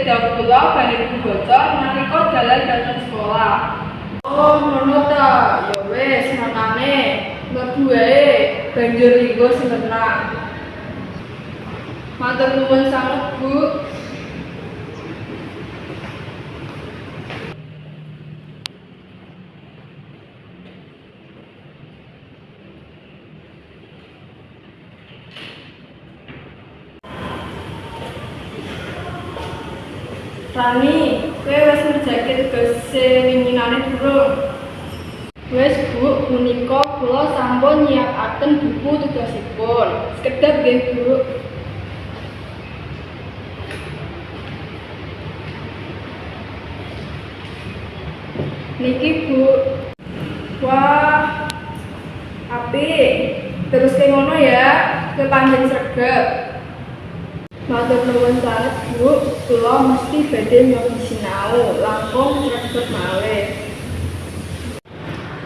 sepeda kula bareng bocor nalika dalan dhateng sekolah. Oh, ngono ta. Ya wis, makane mlebu wae banjur linggo sing tenang. Matur nuwun sanget, Bu. Rani, kowe wis ngerjakke tugas winginane durung? Wis, Bu, punika kula sampun nyiapaken buku tugasipun. Sekedhap nggih, Bu. Niki, Bu. Wah, apik. Terus kayak ngono ya, kowe panjen sregep. Matur nuwun sanget, Bu. Kula mesti badhe nyobi sinau, langkung sregep malih.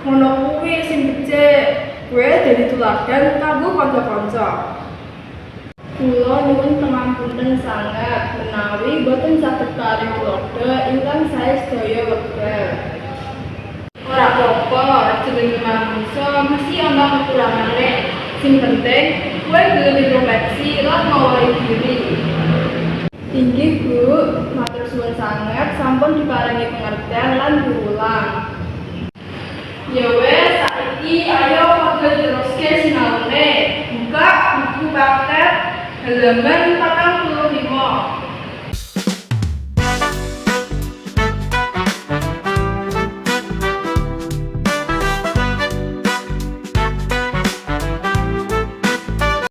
Ngono kuwi sing becik, kowe dadi tuladan kanggo kanca-kanca. Kula nyuwun pangapunten sanget menawi boten saged kali tulodo ingkang sae sedaya wekdal. Ora apa-apa, jenenge manungsa mesti ana kekurangane. Sing penting kowe gelem introspeksi lan ngowahi diri. Inggih, Bu, matur suwun sanget sampun diparingi pengertian lan diulang. Ya wes, saiki ayo padha teruske sinaune. Buka buku praktek halaman 40.